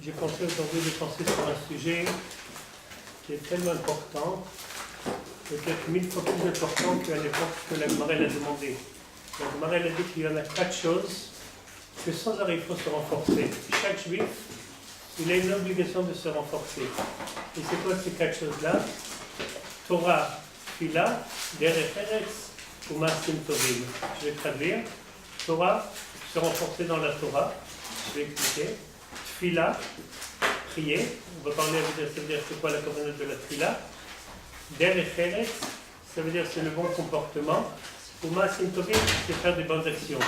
J'ai pensé aujourd'hui de penser sur un sujet qui est tellement important, peut-être 1000 fois plus important qu'à l'époque que la Gemara l'a demandé. La Gemara a dit qu'il y en a 4 choses que sans arrêt il faut se renforcer. Chaque juif, il a une obligation de se renforcer. Et c'est quoi ces 4 choses-là? Torah, Tfila, Derech Eretz, ou Maasim Tovim. Je vais traduire. Torah, se renforcer dans la Torah. Je vais expliquer. Tfila, prier. On va parler avec ça veut dire c'est quoi la commandement de la Tfila. Derech Eretz, ça veut dire c'est le bon comportement. Ou Maasim Tovim, c'est faire des bonnes actions.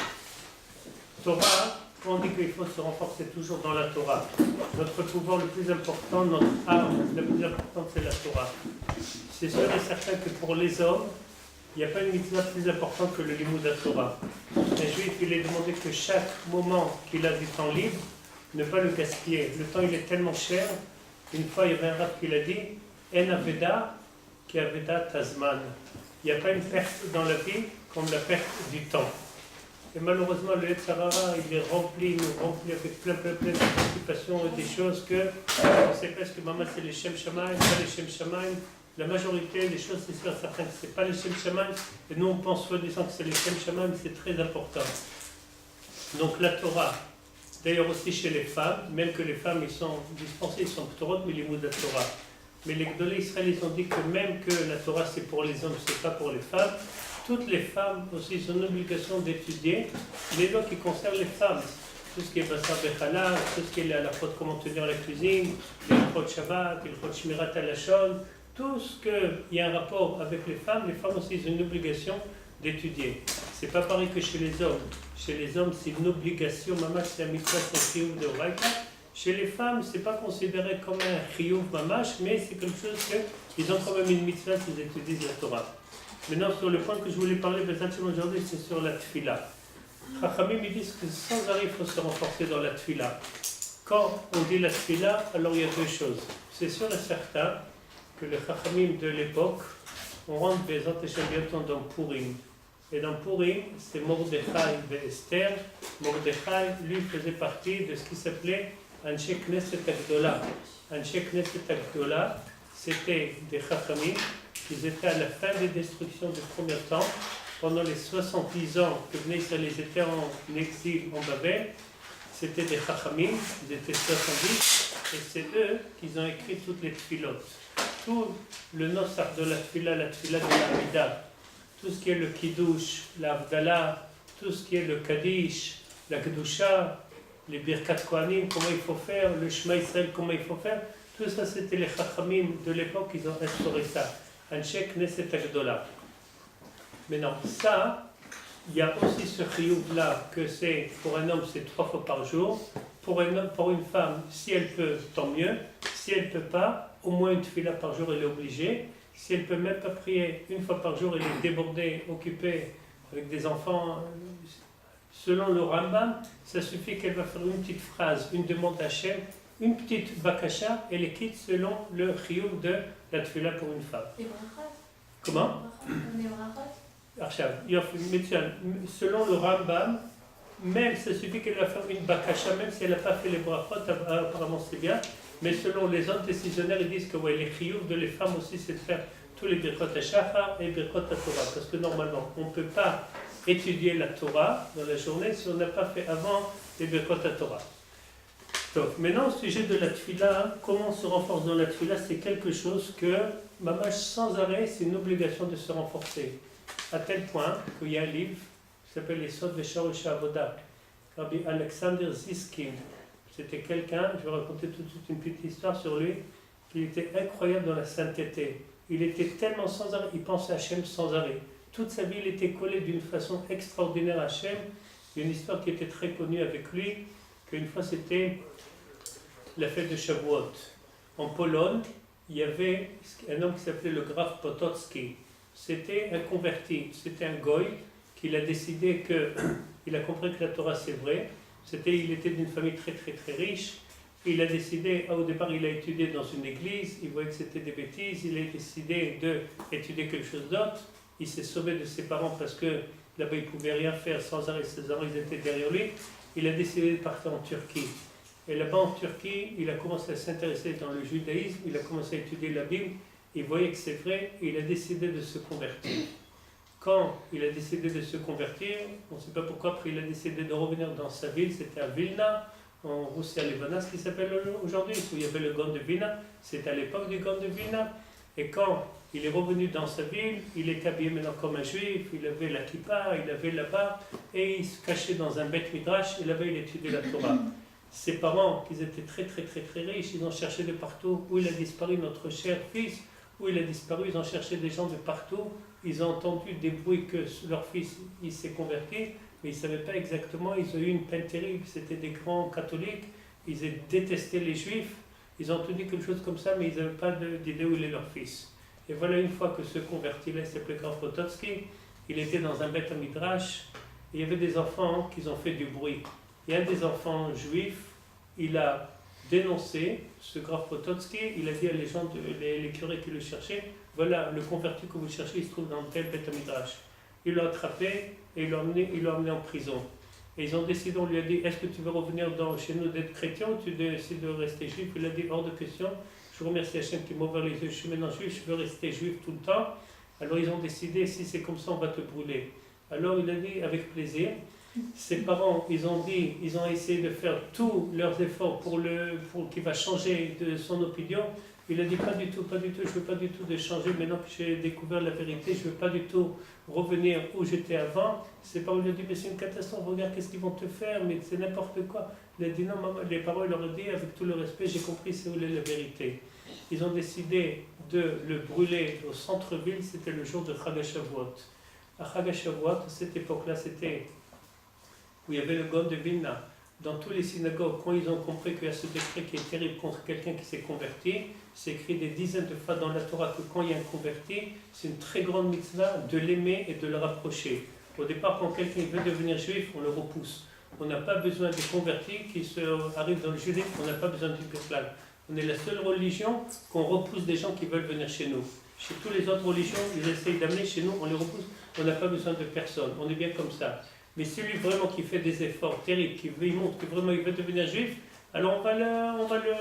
Torah, on dit qu'il faut se renforcer toujours dans la Torah. Notre pouvoir le plus important, notre arme la plus importante, c'est la Torah. C'est sûr et certain que pour les hommes, il n'y a pas une mitzvah plus importante que le limoud de la Torah. Un juif, il est demandé que chaque moment qu'il a du temps libre, ne pas le gaspiller. Le temps, il est tellement cher. Une fois, il y avait un rab qui l'a dit, En aveda ki aveda tazman. Il n'y a pas une perte dans la vie comme la perte du temps. Et malheureusement, le Yetzirah, il est rempli, nous remplit avec plein de préoccupations et des choses que on sait presque que maman c'est les Shem Shamaim, pas les Shem Shamaim. La majorité des choses, c'est sûr, certains que c'est pas les Shem Shamaim. Et nous, on pense soi-disant que c'est les Shem Shamaim, c'est très important. Donc la Torah, d'ailleurs aussi chez les femmes, même que les femmes, ils sont dispensés, ils sont Torah, mais les mots de la Torah. Mais les Gdolei Israël, ils ont dit que même que la Torah, c'est pour les hommes, c'est pas pour les femmes. Toutes les femmes aussi ont l'obligation d'étudier les lois qui concernent les femmes. Tout ce qui est Bassar Bechala, tout ce qui est la faute comment tenir la cuisine, les fautes Shabbat, les fautes Shmirat Halashon, tout ce qu'il y a un rapport avec les femmes aussi ont une obligation d'étudier. C'est pas pareil que chez les hommes. Chez les hommes, c'est une obligation, mamash, c'est un mitzvah, c'est un chiyuv de Oraita. Chez les femmes, c'est pas considéré comme un chiyuv mamash, mais c'est quelque chose qu'ils ont quand même une mitzvah s'ils étudient la Torah. Maintenant, sur le point que je voulais parler aujourd'hui, c'est sur la tfila. Chachamim, ils disent que sans arrêt, il faut se renforcer dans la tfila. Quand on dit la tfila, alors il y a deux choses. C'est sûr et certain que les Chachamim de l'époque, on rentre bientôt dans Purim. Et dans Purim, c'est Mordechai et Esther. Mordechai, lui, faisait partie de ce qui s'appelait Anshe Knesset Agdola. Anshe Knesset Agdola, c'était des Chachamim. Ils étaient à la fin des destructions du premier temps, pendant les 70 ans que Bnei Israël étaient en exil en Babel. C'était des Chachamim, ils étaient 70, et c'est eux qui ont écrit toutes les tfilotes. Tout le nosar de la tfila de l'Amida, tout ce qui est le Kiddush, l'Avdallah, tout ce qui est le Kaddish, la Kedusha, les Birkat Kohanim, comment il faut faire, le Shema Israël, comment il faut faire, tout ça c'était les Chachamim de l'époque, ils ont instauré ça. Anshe Knesset Agdola. Maintenant, ça, il y a aussi ce chiyuv-là que c'est, pour un homme, c'est 3 fois par jour. Pour une femme, si elle peut, tant mieux. Si elle ne peut pas, au moins une tefila par jour, elle est obligée. Si elle ne peut même pas prier une fois par jour, elle est débordée, occupée avec des enfants. Selon le Rambam, ça suffit qu'elle va faire une petite phrase, une demande à Hachem, une petite bakasha, elle les quitte selon le chiyuv de la tefila pour une femme. Comment? Selon le Rambam, même ça suffit qu'elle va faire une bakasha, même si elle n'a pas fait les brachot, apparemment c'est bien, mais selon les hommes décisionnaires, ils disent que ouais, les chiyuv de les femmes aussi, c'est de faire tous les birkot ha-shachar et birkot ha-Torah, parce que normalement, on ne peut pas étudier la Torah dans la journée si on n'a pas fait avant les birkot ha-Torah. Donc, maintenant, au sujet de la tfila, comment on se renforce dans la tfila, c'est quelque chose que, mamash, sans arrêt, c'est une obligation de se renforcer. À tel point qu'il y a un livre qui s'appelle Les Sod Vesharosh Avoda. Rabbi Alexander Ziskin, c'était quelqu'un, je vais raconter tout de suite une petite histoire sur lui, qui était incroyable dans la sainteté. Il était tellement sans arrêt, il pensait à Hachem sans arrêt. Toute sa vie, il était collé d'une façon extraordinaire à Hachem. Il y a une histoire qui était très connue avec lui, qu'une fois c'était la fête de Shavuot. En Pologne, il y avait un homme qui s'appelait le Graf Potocki. C'était un converti, c'était un goy qui a décidé que, il a compris que la Torah c'est vrai. Il était d'une famille très très très riche. Il a décidé, au départ il a étudié dans une église, il voyait que c'était des bêtises, il a décidé d'étudier quelque chose d'autre. Il s'est sauvé de ses parents parce que là-bas il ne pouvait rien faire sans arrêt, ses parents ils étaient derrière lui. Il a décidé de partir en Turquie. Et là-bas en Turquie, il a commencé à s'intéresser dans le judaïsme, il a commencé à étudier la Bible, il voyait que c'est vrai, et il a décidé de se convertir. Quand il a décidé de se convertir, on ne sait pas pourquoi, après il a décidé de revenir dans sa ville, c'était à Vilna, en Russie à Livana, ce qui s'appelle aujourd'hui, où il y avait le Gaon de Vilna, c'était à l'époque du Gaon de Vilna. Et quand il est revenu dans sa ville, il est habillé maintenant comme un juif, il avait la kippa, il avait la barbe, et il se cachait dans un beth midrash, et là-bas il étudiait la Torah. Ses parents, qui étaient très riches, ils ont cherché de partout où il a disparu notre cher fils, où il a disparu, ils ont cherché des gens de partout, ils ont entendu des bruits que leur fils il s'est converti, mais ils ne savaient pas exactement, ils ont eu une peine terrible, c'était des grands catholiques, ils détestaient les juifs, ils ont entendu quelque chose comme ça, mais ils n'avaient pas d'idée où il est leur fils. Et voilà, une fois que ce converti-là, il s'appelait Graf Potocki, il était dans un beth midrash, et il y avait des enfants qui ont fait du bruit. Et un des enfants juifs, il a dénoncé ce Graf Potocki, il a dit à les curés qui le cherchaient, voilà, le converti que vous cherchez, il se trouve dans tel beth midrash. Il l'a attrapé et il l'a emmené en prison. Et ils ont décidé, on lui a dit, est-ce que tu veux revenir chez nous d'être chrétien ou tu décides de rester juif? Il a dit, hors de question, je remercie Hachem qui m'a ouvert les yeux, je suis maintenant juif, je veux rester juif tout le temps. Alors ils ont décidé, si c'est comme ça, on va te brûler. Alors il a dit, avec plaisir. Ses parents, ils ont essayé de faire tous leurs efforts pour qu'il va changer de son opinion. Il a dit pas du tout, je ne veux pas du tout de changer maintenant que j'ai découvert la vérité, je ne veux pas du tout revenir où j'étais avant. Ses parents lui ont dit, mais c'est une catastrophe, regarde qu'est-ce qu'ils vont te faire, mais c'est n'importe quoi. Il a dit non, maman, les parents leur ont dit, avec tout le respect, j'ai compris c'est où est la vérité. Ils ont décidé de le brûler au centre-ville, c'était le jour de Chag HaShavuot. À Chag HaShavuot, à cette époque-là, c'était où il y avait le Gaon de Vilna. Dans toutes les synagogues, quand ils ont compris qu'il y a ce décret qui est terrible contre quelqu'un qui s'est converti, c'est écrit des dizaines de fois dans la Torah que quand il y a un converti, c'est une très grande mitzvah de l'aimer et de le rapprocher. Au départ, quand quelqu'un veut devenir juif, on le repousse. On n'a pas besoin de convertis qui arrivent dans le judaïsme, on n'a pas besoin du Beslan. On est la seule religion qu'on repousse des gens qui veulent venir chez nous. Chez toutes les autres religions, ils essayent d'amener chez nous, on les repousse, on n'a pas besoin de personne, on est bien comme ça. Mais celui vraiment qui fait des efforts terribles, il montre que vraiment il veut devenir juif, alors on va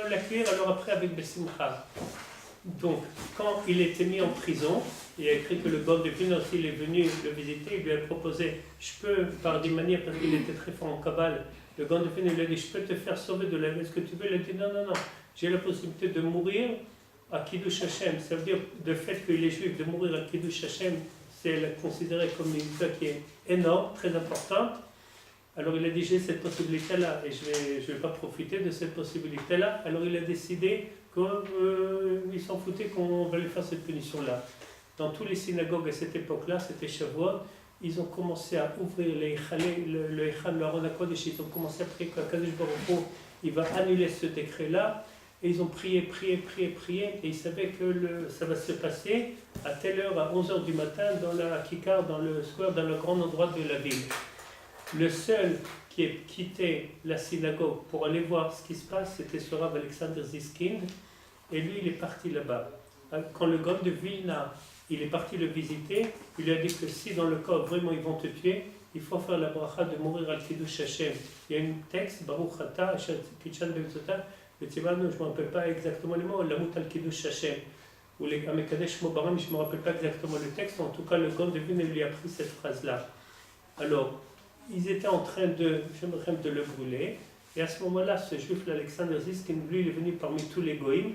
l'accueillir alors après avec Bessimcha. Donc, quand il était mis en prison, il a écrit que le Gaon de Vilna aussi il est venu le visiter, il lui a proposé, je peux, par des manières, parce qu'il était très fort en Kabbale, le Gaon de Vilna lui a dit, je peux te faire sauver de la vie, est-ce que tu veux? Il a dit, non, j'ai la possibilité de mourir à Kiddush Hashem, ça veut dire, le fait qu'il est juif, de mourir à Kiddush Hashem, c'est considéré comme une chose qui est énorme, très importante. Alors il a dit, j'ai cette possibilité-là, et je ne vais pas profiter de cette possibilité-là. Alors il a décidé qu'il s'en foutait qu'on va lui faire cette punition-là. Dans tous les synagogues à cette époque-là, c'était Shavuot, ils ont commencé à ouvrir le Echad, le Aron HaKodesh, ils ont commencé à prier qu'Akadosh Baruch Hu, il va annuler ce décret-là. Et ils ont prié, et ils savaient que ça va se passer à telle heure, à 11h du matin, dans la Kikar, dans le square, dans le grand endroit de la ville. Le seul qui ait quitté la synagogue pour aller voir ce qui se passe, c'était ce Rav Alexander Ziskind, et lui, il est parti là-bas. Quand le Gaon de Vilna, il est parti le visiter, il lui a dit que si dans le cas vraiment ils vont te tuer, il faut faire la bracha de mourir al Kiddush Hashem. Il y a un texte, Baruch Ata, Kichan Be'utzota, je ne me rappelle pas exactement les mots, Lamut al Kiddush Hashem, ou les Amekadesh Mobaram, je ne me rappelle pas exactement le texte, en tout cas le Gaon de Vilna lui a pris cette phrase-là. Alors, ils étaient en train de le brûler, et à ce moment-là, ce juif, Alexander Ziskin, lui, il est venu parmi tous les goïms,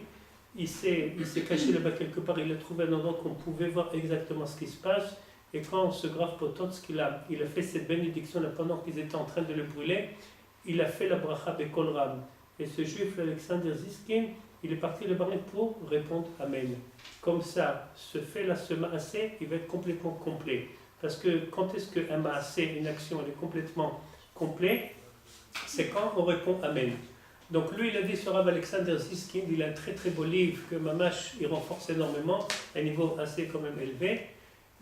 il s'est caché là-bas quelque part, il a trouvé un endroit qu'on pouvait voir exactement ce qui se passe, et quand ce Graf Potocki, il a fait cette bénédiction-là pendant qu'ils étaient en train de le brûler, il a fait la bracha Bekol Ram. Et ce juif, Alexander Ziskin, il est parti le barrer pour répondre Amen. Comme ça, ce fait-là, ce maasé, il va être complètement complet. Parce que quand est-ce qu'un maasé, une action, elle est complètement complète? C'est quand on répond Amen. Donc lui, il a dit sur Rav Alexander Ziskin, il a un très très beau livre que Mamash, il renforce énormément, à un niveau assez quand même élevé.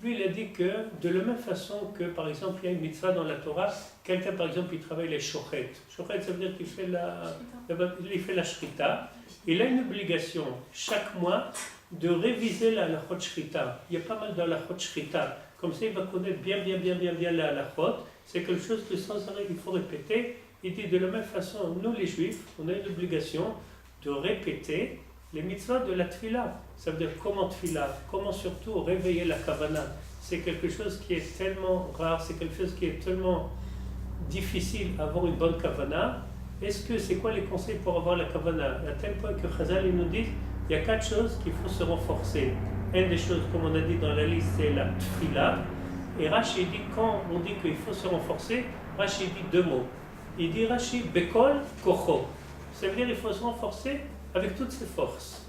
Lui, il a dit que de la même façon que, par exemple, il y a une mitzvah dans la Torah, quelqu'un, par exemple, il travaille les shochet. Shochet, ça veut dire qu'il fait la shrita. Il a une obligation, chaque mois, de réviser la halachot shrita. Il y a pas mal de halachot shrita. Comme ça, il va connaître bien la halachot. C'est quelque chose que sans arrêt, il faut répéter. Il dit de la même façon, nous les Juifs, on a une obligation de répéter les mitzvahs de la tfila. Ça veut dire comment tfila, comment surtout réveiller la kavana. C'est quelque chose qui est tellement rare, c'est quelque chose qui est tellement difficile à avoir une bonne kavana. Est-ce que c'est quoi les conseils pour avoir la kavana? À tel point que Chazal nous dit il y a 4 choses qu'il faut se renforcer. Une des choses, comme on a dit dans la liste, c'est la tfila. Et Rashi dit, quand on dit qu'il faut se renforcer, Rashi dit 2 mots. Il dit Rashi, Bekol Kocho. Ça veut dire qu'il faut se renforcer avec toutes ses forces.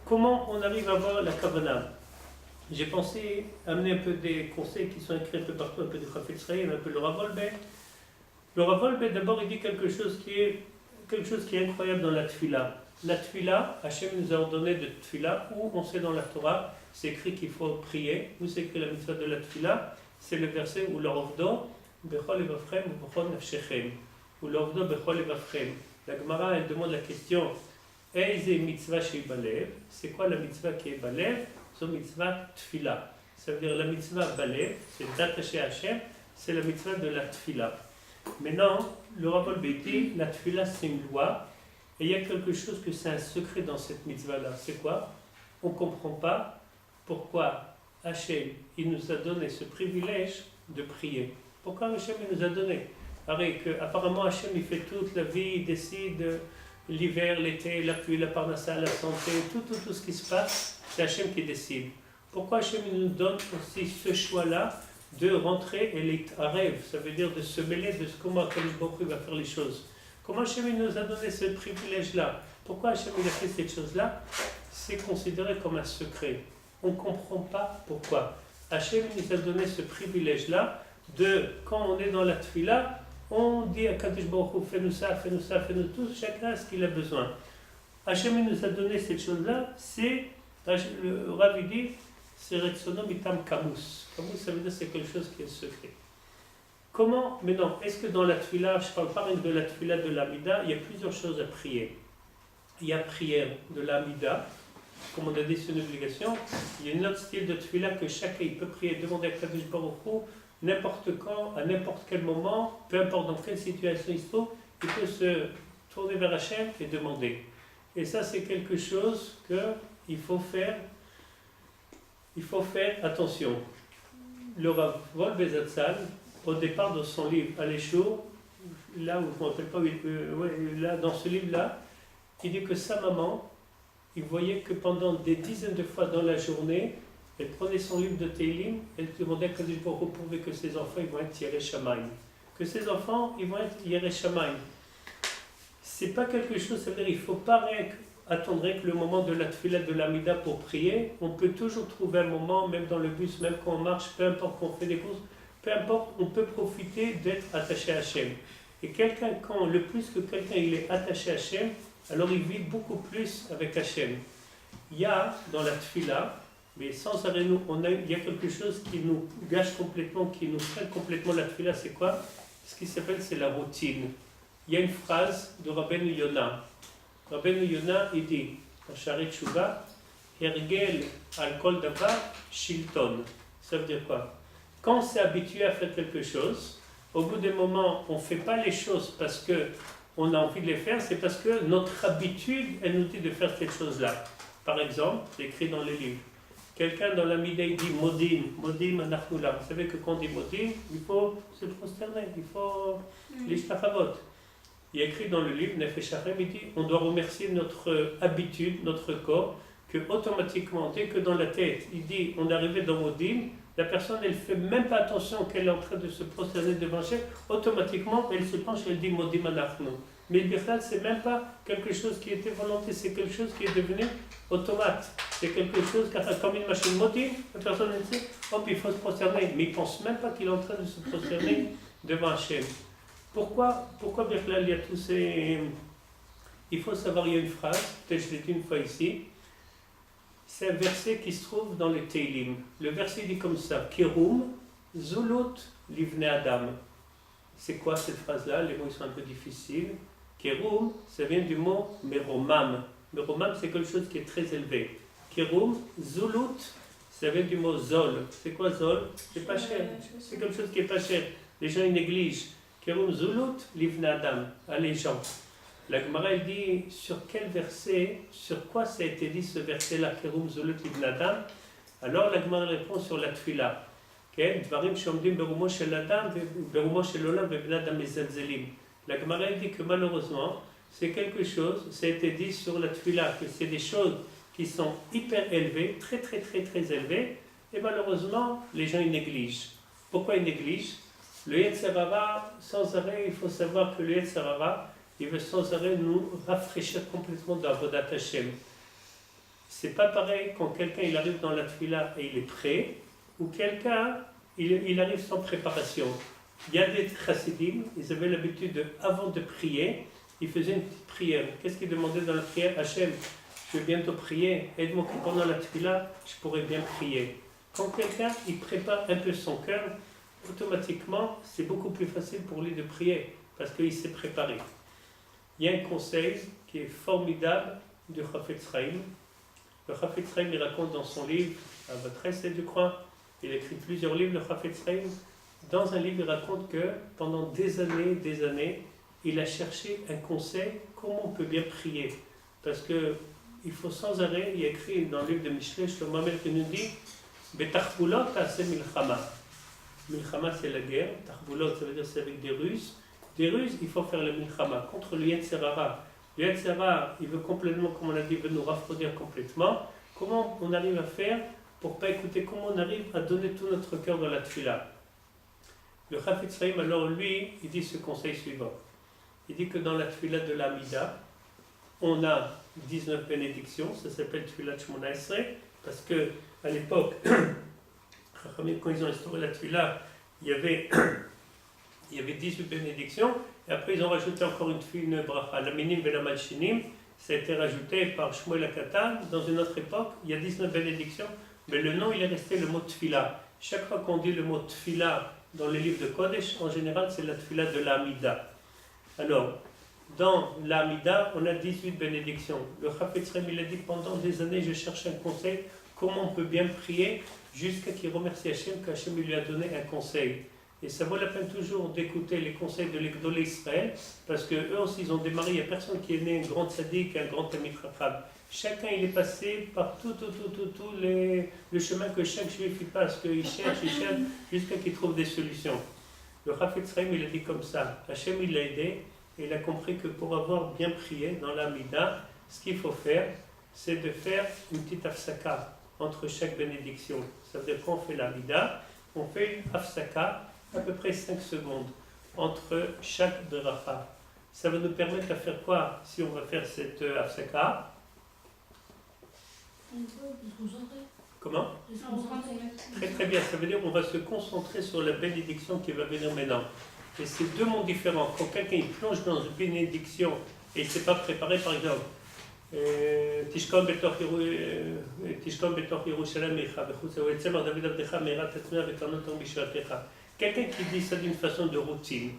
Comment on arrive à avoir la kavana? J'ai pensé amener un peu des conseils qui sont écrits un peu partout, un peu de Chafetz Israël, un peu le Rav Wolbe. Le Rav Wolbe, d'abord, il dit quelque chose qui est incroyable dans la tfila. La tfila, Hachem nous a ordonné de tfila, où on sait dans la Torah, c'est écrit qu'il faut prier, où c'est écrit la mitzvah de la tfila, c'est le verset où l'Orvdo, Bechol Evavchem, ou Bechol Nafshechem, ou l'Orvdo, Bechol Evavchem. La Gemara, elle demande la question, Eize mitzvah shei balev, c'est quoi la mitzvah qui est balev? C'est la mitzvah tfila. Ça veut dire la mitzvah balev, c'est d'attacher à Hachem, c'est la mitzvah de la tfila. Maintenant, le Rav Wolbe dit, la tfila c'est une loi, et il y a quelque chose que c'est un secret dans cette mitzvah-là. C'est quoi? On ne comprend pas pourquoi Hachem, il nous a donné ce privilège de prier. Pourquoi Hachem il nous a donné? Apparemment Hachem il fait toute la vie, il décide l'hiver, l'été, la pluie, la parnassa, la santé, tout ce qui se passe, c'est Hachem qui décide. Pourquoi Hachem il nous donne aussi ce choix-là de rentrer et les rêve, ça veut dire de se mêler de comment Akadosh Baruch Hu va faire les choses. Comment Hachem il nous a donné ce privilège-là? Pourquoi Hachem il a fait cette chose-là? C'est considéré comme un secret. On ne comprend pas pourquoi. Hachem nous a donné ce privilège-là de, quand on est dans la tfila, on dit à Kadosh Baruch Hu, fais-nous ça, fais-nous ça, fais-nous tout, chacun a ce qu'il a besoin. Hachem nous a donné cette chose-là, c'est, le Rav dit, c'est Retsono Mitam Kamus. Kamus, ça veut dire c'est quelque chose qui est secret. Comment, mais non, est-ce que dans la tfila, je ne parle pas rien de la tfila de l'Amida, il y a plusieurs choses à prier. Il y a prière de l'Amida, comme on a dit, c'est une obligation. Il y a une autre style de tfila que chacun il peut prier, demander à Kadosh Baruch Hu, n'importe quand, à n'importe quel moment, peu importe dans quelle situation il se trouve, il peut se tourner vers Hachem et demander. Et ça, c'est quelque chose qu'il faut faire. Il faut faire attention. Le Rav Wolbe Zatzal, au départ de son livre Aléchour, là où je ne me rappelle pas, là, dans ce livre-là, il dit que sa maman, il voyait que pendant des dizaines de fois dans la journée, elle prenait son livre de Teilim, elle demandait à Kadosh Baruch Hu prouver que ses enfants ils vont être Yerei Shamayim. Que ses enfants ils vont être Yerei Shamayim. C'est pas quelque chose, ça veut dire il ne faut pas attendre que le moment de la tefila de l'Amida pour prier. On peut toujours trouver un moment, même dans le bus, même quand on marche, peu importe qu'on fait des courses, peu importe, on peut profiter d'être attaché à Hachem. Et quelqu'un, le plus que quelqu'un il est attaché à Hachem, alors il vit beaucoup plus avec Hachem. Il y a dans la tefila, mais sans arrêt, il y a quelque chose qui nous gâche complètement, qui nous freine complètement la tefila, c'est quoi? Ce qui s'appelle, c'est la routine. Il y a une phrase de Rabbeinu Yonah. Rabbeinu Yonah, il dit, dans Shaarei Tshuva, Hergel al kol davar shilton. Ça veut dire quoi? Quand on s'est habitué à faire quelque chose, au bout d'un moment, on ne fait pas les choses parce qu'on a envie de les faire, c'est parce que notre habitude, elle nous dit de faire cette chose-là. Par exemple, c'est écrit dans les livres. Quelqu'un dans la Mida, il dit Modim anachnulam. Vous savez que quand on dit Modim, il faut se prosterner, il faut les shtafavot. Il y a écrit dans le livre Nefesh Harem, il dit on doit remercier notre habitude, notre corps, que automatiquement, dès que dans la tête, il dit on est arrivé dans Modim, la personne elle ne fait même pas attention qu'elle est en train de se prosterner devant Hachem, automatiquement elle se penche et elle dit Modim anachnu. Mais le Birtal, c'est même pas quelque chose qui était volonté, c'est quelque chose qui est devenu automate. C'est quelque chose, comme une machine motive, la personne elle sait, hop, il faut se prosterner. Mais il ne pense même pas qu'il est en train de se prosterner devant Hachem. Pourquoi Birtal, il y a tous ces... Il faut savoir, il y a une phrase, peut-être je l'ai dit une fois ici, c'est un verset qui se trouve dans les Teilim. Le verset dit comme ça, Kirum, Zulut, Livne Adam. C'est quoi cette phrase-là? Les mots ils sont un peu difficiles. Kerum, ça vient du mot meromam. Meromam, c'est quelque chose qui est très élevé. Kerum, Zulut, ça vient du mot zol. C'est quoi zol? C'est pas cher. C'est quelque chose qui est pas cher. Les gens ils négligent. Kerum Zulut Livne Adam, à les gens. La Gemara elle dit sur quel verset, sur quoi ça a été dit ce verset-là, Kerum Zulut Livne Adam. Alors la Gemara répond sur la Tfila. Dvarim Shomdim Berumo Shel Adam, Berumo Shel Olam, Bebne Adam Mezalzelim. La Gemara elle dit que malheureusement, c'est quelque chose, ça a été dit sur la Tfila, que c'est des choses qui sont hyper élevées, très très très très élevées, et malheureusement, les gens ils négligent. Pourquoi ils négligent? Le Yetzer Hara, sans arrêt, il faut savoir que le Yetzer Hara, il veut sans arrêt nous rafraîchir complètement de Avodat Hashem. C'est pas pareil quand quelqu'un il arrive dans la Tfila et il est prêt, ou quelqu'un il arrive sans préparation. Il y a des chassidim, ils avaient l'habitude, avant de prier, ils faisaient une petite prière. Qu'est-ce qu'ils demandaient dans la prière? Hachem, je vais bientôt prier, aide-moi que pendant la Tfila, je pourrais bien prier. Quand quelqu'un il prépare un peu son cœur, automatiquement, c'est beaucoup plus facile pour lui de prier, parce qu'il s'est préparé. Il y a un conseil qui est formidable du Chafetz Chaim. Le Chafetz Chaim, il raconte dans son livre, à votre essai, je crois, il a écrit plusieurs livres, le Chafetz Chaim. Dans un livre, il raconte que pendant des années, il a cherché un conseil, comment on peut bien prier. Parce que il faut sans arrêt, il a écrit dans le livre de Mishlei, Shlomo Hamelech qui nous dit Betachbulot ta'aseh milchama. Milchama, c'est la guerre. Tachbulot, ça veut dire c'est avec des ruses. Des ruses, il faut faire le milchama contre le Yetzer Hara. Le Yetzer Hara, il veut complètement, comme on l'a dit, il veut nous refroidir complètement. Comment on arrive à faire pour ne pas écouter? Comment on arrive à donner tout notre cœur dans la tfila? Le Chafetz Chaim, alors lui, il dit ce conseil suivant. Il dit que dans la tfila de l'Amida, on a 19 bénédictions, ça s'appelle Tfilat Shmona Esrei, parce que à l'époque, quand ils ont instauré la Tfila, il y avait 18 bénédictions, et après ils ont rajouté encore une bracha, la minim et la malchinim, ça a été rajouté par Shmuel HaKatan. Dans une autre époque, il y a 19 bénédictions, mais le nom il est resté le mot Tfila. Chaque fois qu'on dit le mot Tfila dans les livres de Kodesh, en général c'est la Tfila de l'Amida. Alors, dans l'Amida, on a 18 bénédictions. Le Chafetz Chaim, il a dit pendant des années, je cherche un conseil, comment on peut bien prier, jusqu'à qu'il remercie Hachem, qu'Hachem lui a donné un conseil. Et ça vaut la peine toujours d'écouter les conseils de l'Egdolé Israël, parce qu'eux aussi, ils ont démarré, il n'y a personne qui est né un grand tzaddik, un grand Talmid Chacham. Chacun, il est passé par tout le chemin que chaque juif il passe, qu'il cherche, jusqu'à qu'il trouve des solutions. Le Chafetz Chaim, il a dit comme ça, Hachem, il l'a aidé, et il a compris que pour avoir bien prié dans l'Amida, ce qu'il faut faire, c'est de faire une petite afsaka entre chaque bénédiction. Ça veut dire qu'on fait l'Amida, on fait une afsaka, à peu près 5 secondes, entre chaque beracha. Ça va nous permettre de faire quoi si on va faire cette afsaka? Comment? Très très bien, ça veut dire qu'on va se concentrer sur la bénédiction qui va venir maintenant. Et c'est deux mondes différents. Quand quelqu'un il plonge dans une bénédiction et il ne s'est pas préparé, par exemple, Tishkom betoch Yerushalem Mecha bechutz Etzemar David Avdecha Meira Tatzmea Vekarnotam Bishvatecha. Quelqu'un qui dit ça d'une façon de routine,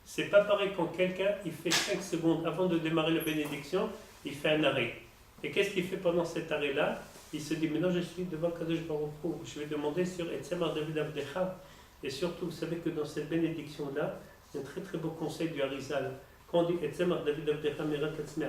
c'est pas pareil quand quelqu'un il fait 5 secondes avant de démarrer la bénédiction, il fait un arrêt. Et qu'est-ce qu'il fait pendant cet arrêt-là? Il se dit, maintenant je suis devant Kadosh Baruch Hu, je vais demander sur Etzemar David Avdecha. Et surtout, vous savez que dans cette bénédiction-là, il y a un très très beau conseil du Harizal. Quand on dit Etzemar David Avdecha Meira Tatzmea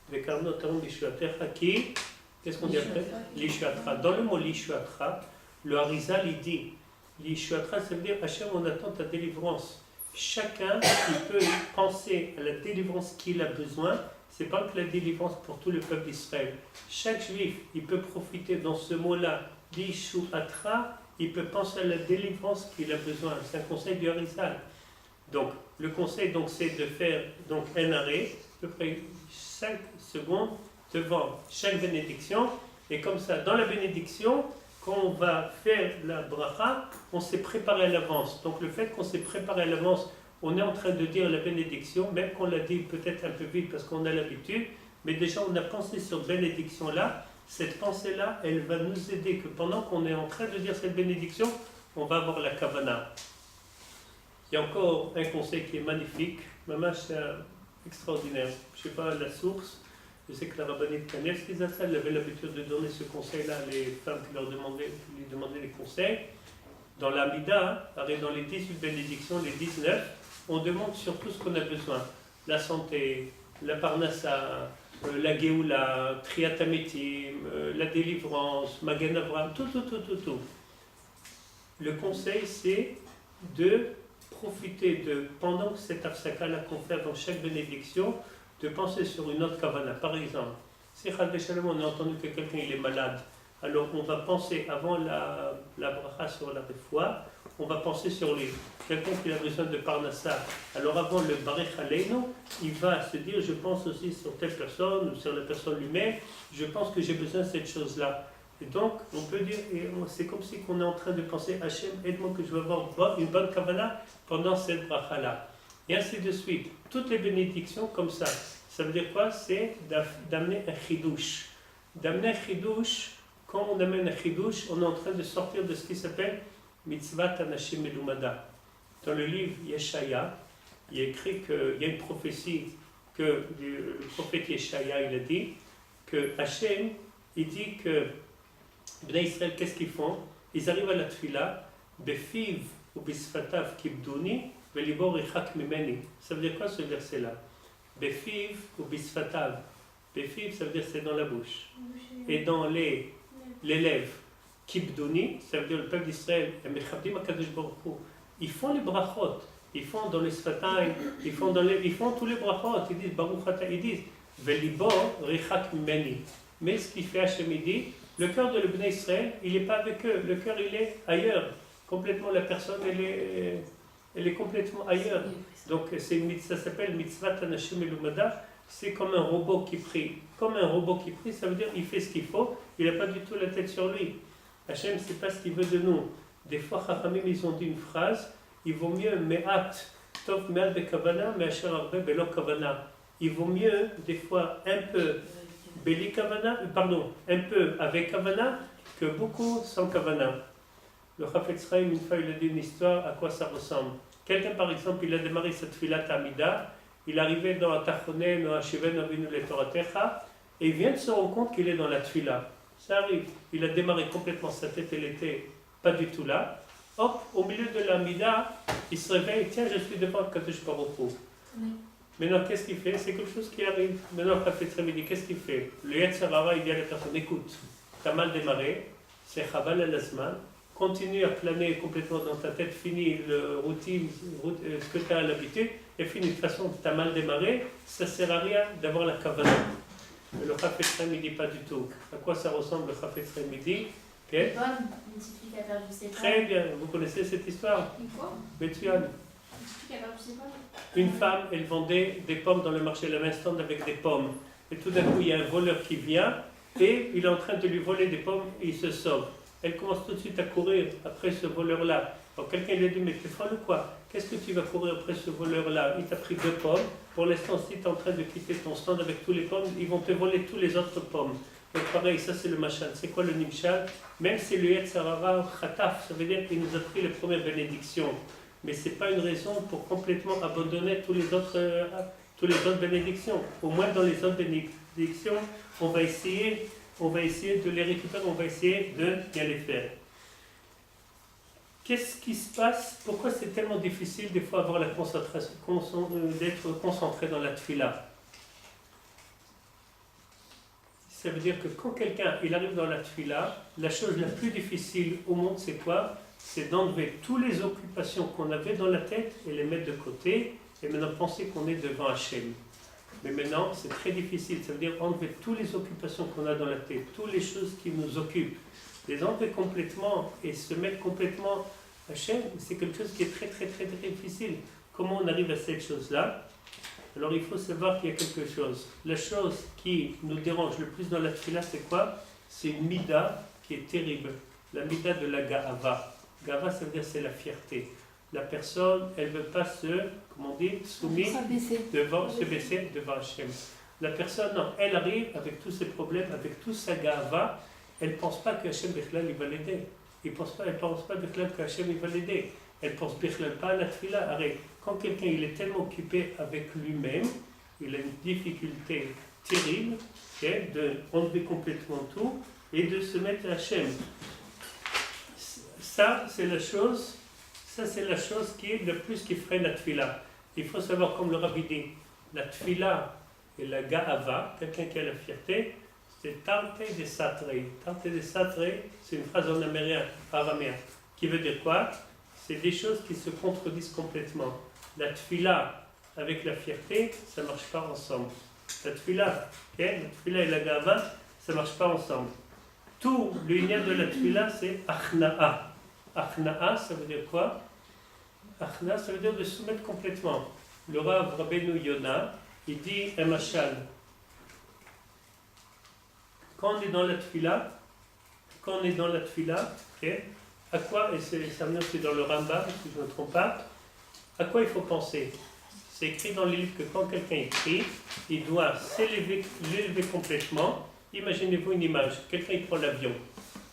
Vekarnotam Bishvatecha qui, qu'est-ce qu'on dit après? L'Ishuatra. Dans le mot l'Ishuatra, le Harizal il dit l'Ishuatra, ça veut dire Hachem, on attend ta délivrance. Chacun il peut penser à la délivrance qu'il a besoin. C'est pas que la délivrance pour tout le peuple d'Israël. Chaque juif, il peut profiter dans ce mot-là, l'Ishuatra, il peut penser à la délivrance qu'il a besoin. C'est un conseil du Harizal. Donc, le conseil, donc, c'est de faire donc, un arrêt, à peu près 5 secondes devant chaque bénédiction. Et comme ça, dans la bénédiction, quand on va faire la bracha, on s'est préparé à l'avance. Donc, le fait qu'on s'est préparé à l'avance, on est en train de dire la bénédiction, même qu'on l'a dit peut-être un peu vite parce qu'on a l'habitude, mais déjà on a pensé sur cette bénédiction-là. Cette pensée-là, elle va nous aider que pendant qu'on est en train de dire cette bénédiction, on va avoir la kavana. Il y a encore un conseil qui est magnifique, maman, c'est extraordinaire. Je ne sais pas la source, je sais que la rabbinite Kanevski Zatzal, elle avait l'habitude de donner ce conseil-là à les femmes qui lui demandaient les conseils. Dans l'Amida, dans les 18 bénédictions, les 19, on demande surtout ce qu'on a besoin. La santé, la parnassa, la geoula, triat hametim, la délivrance, magen Avraham, tout. Le conseil, c'est de profiter pendant cette afsaka-là qu'on fait avant chaque bénédiction, de penser sur une autre kavana. Par exemple, si on a entendu que quelqu'un il est malade, alors on va penser avant la bracha sur la refoua, on va penser sur lui. Quelqu'un qui a besoin de parnassa, alors avant le barech aleinu, il va se dire je pense aussi sur telle personne ou sur la personne lui-même, je pense que j'ai besoin de cette chose-là. Et donc on peut dire, c'est comme si on est en train de penser Hachem, aide-moi que je vais avoir une bonne kavana pendant cette bracha-là. Et ainsi de suite. Toutes les bénédictions comme ça. Ça veut dire quoi? C'est d'amener un chidouche. D'amener un chidouche, quand on amène un chidouche, on est en train de sortir de ce qui s'appelle Mitzvat Anashim Elumada. Dans le livre Yeshaya, il est écrit qu'il y a une prophétie que le prophète Yeshaya il a dit que Hachem, il dit que Bnei Israël, qu'est-ce qu'ils font? Ils arrivent à la tfila, Befiv ou Bisfatav Kibdouni, Velibor Ichak Mimeni. Ça veut dire quoi ce verset-là? Befiv ou Bisfatav. Befiv, ça veut dire c'est dans la bouche. Et dans les lèvres. Kibdouni, ça veut dire le peuple d'Israël, ils font les brachot, ils font dans les sfatayim, ils font tous les brachot, ils disent Baruch Ata, ils disent Velibor Richak Mimeni. Mais ce qui fait Hachem, il dit, le cœur de l'Ibn Israël, il n'est pas avec eux, le cœur il est ailleurs, complètement la personne elle est complètement ailleurs. Donc ça s'appelle Mitzvat Anashim Elumada, c'est comme un robot qui prie. Comme un robot qui prie, ça veut dire il fait ce qu'il faut, il n'a pas du tout la tête sur lui. Hachem, c'est pas ce qu'il veut de nous. Des fois, Chachamim, ils ont dit une phrase, il vaut mieux me'at, tov me'at bekavana, me'asher arbe belo kavana. Il vaut mieux, des fois, un peu beli kavana, un peu avec kavana, que beaucoup sans kavana. Le Chafetz Chaim, une fois, il a dit une histoire, à quoi ça ressemble. Quelqu'un, par exemple, il a démarré cette filat Amida, il arrivait dans la Tachonen, dans la Shiven, Avinu le Toratecha, et il vient de se rendre compte qu'il est dans la tfila. Ça arrive. Il a démarré complètement, sa tête, elle n'était pas du tout là. Hop, au milieu de l'Amida, il se réveille, tiens, je suis devant le Kadosh Baruch Hu. Maintenant, qu'est-ce qu'il fait? C'est quelque chose qui arrive. Maintenant, le Chafetz Chaim dit, qu'est-ce qu'il fait? Le Yetzer Hara, il dit à la personne, écoute, tu as mal démarré, c'est Chaval al-Azman, continue à planer complètement dans ta tête, finis le routine, ce que tu as à l'habitude, et finis de toute façon, tu as mal démarré, ça ne sert à rien d'avoir la kavana. Mais le Chafetz Chaim, il ne dit pas du tout. À quoi ça ressemble le Chafetz Chaim? Il dit une petite fille qui a perdu ses pommes. Très bien, vous connaissez cette histoire? Une quoi? Bethuan. Une petite fille qui a perdu ses pommes. Une femme, elle vendait des pommes dans le marché, elle avait un stand avec des pommes. Et tout d'un coup, il y a un voleur qui vient et il est en train de lui voler des pommes et il se sauve. Elle commence tout de suite à courir après ce voleur-là. Alors quelqu'un lui a dit, mais tu es folle ou quoi? Qu'est-ce que tu vas courir après ce voleur-là? Il t'a pris 2 pommes. Pour l'instant, si tu es en train de quitter ton stand avec tous les pommes, ils vont te voler tous les autres pommes. Donc pareil, ça c'est le machan. C'est quoi le nimshal? Même si le Yetzer Hara Khataf, ça veut dire qu'il nous a pris les premières bénédictions. Mais ce n'est pas une raison pour complètement abandonner tous les autres bénédictions. Au moins dans les autres bénédictions, on va essayer de les récupérer, on va essayer de bien les faire. Qu'est-ce qui se passe? Pourquoi c'est tellement difficile des fois avoir la concentration, d'être concentré dans la tfila? Ça veut dire que quand quelqu'un il arrive dans la tfila, la chose la plus difficile au monde c'est quoi? C'est d'enlever toutes les occupations qu'on avait dans la tête et les mettre de côté et maintenant penser qu'on est devant Hachem. Mais maintenant c'est très difficile, ça veut dire enlever toutes les occupations qu'on a dans la tête, toutes les choses qui nous occupent, les enlever complètement et se mettre complètement Hachem, c'est quelque chose qui est très très très très difficile. Comment on arrive à cette chose-là? Alors il faut savoir qu'il y a quelque chose. La chose qui nous dérange le plus dans la tfila, c'est quoi? C'est une mida qui est terrible. La mida de la ga'ava. Ga'ava, ça veut dire c'est la fierté. La personne, elle ne veut pas se baisser devant Hachem. La personne, non, elle arrive avec tous ses problèmes, avec tout sa ga'ava, elle ne pense pas que Hachem Bichlal, il va l'aider. Elle ne pense pas Bichlal que Hachem, il va l'aider. Elle ne pense Bichlal pas à la tfila. Arrête. Quand quelqu'un il est tellement occupé avec lui-même, il a une difficulté terrible d'enlever complètement tout et de se mettre à Hachem. Ça, c'est la chose qui est le plus qui freine la tfila. Il faut savoir, comme le Rabbi dit, la tfila et la ga'ava, quelqu'un qui a la fierté, c'est tarte de satre. Tarte de satre, c'est une phrase en araméen, qui veut dire quoi? C'est des choses qui se contredisent complètement. La tfila avec la fierté, ça ne marche pas ensemble. La tfila, okay? La tfila et la ga'ava, ça ne marche pas ensemble. Tout l'union de la tfila, c'est achna'a. Achna'a, ça veut dire quoi? Achna, ça veut dire de soumettre complètement. Le Rav Rabbeinu Yona, il dit un machal. Quand on est dans la tfila, okay, à quoi, et ça vient aussi dans le Rambam, si je ne me trompe pas, à quoi il faut penser? C'est écrit dans les livres que quand quelqu'un écrit, il doit l'élever complètement. Imaginez-vous une image, quelqu'un il prend l'avion.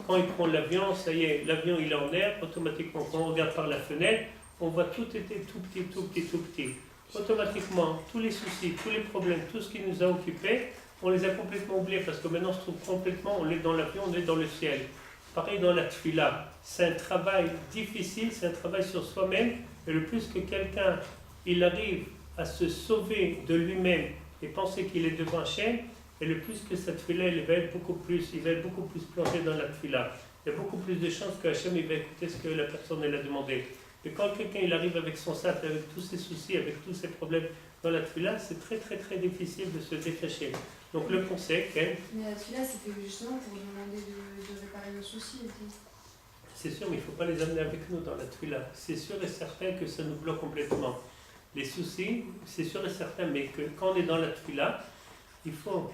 Quand il prend l'avion, ça y est, l'avion il est en air, automatiquement quand on regarde par la fenêtre, on voit tout était tout petit. Automatiquement, tous les soucis, tous les problèmes, tout ce qui nous a occupés, on les a complètement oubliés parce que maintenant on se trouve complètement, on est dans l'avion, on est dans le ciel. Pareil dans la tfila, c'est un travail difficile, c'est un travail sur soi-même, et le plus que quelqu'un, il arrive à se sauver de lui-même et penser qu'il est devant Hachem, et le plus que cette tfila, il va être beaucoup plus plongé dans la tfila. Il y a beaucoup plus de chances que Hachem il va écouter ce que la personne elle a demandé. Et quand quelqu'un il arrive avec son sac, avec tous ses soucis, avec tous ses problèmes dans la tfila, c'est très très très difficile de se détacher. Donc le conseil, mais la tfila, c'était justement pour demander de réparer nos soucis aussi. C'est sûr, mais il ne faut pas les amener avec nous dans la tfila. C'est sûr et certain que ça nous bloque complètement. Les soucis, c'est sûr et certain, mais que quand on est dans la tfila, il faut...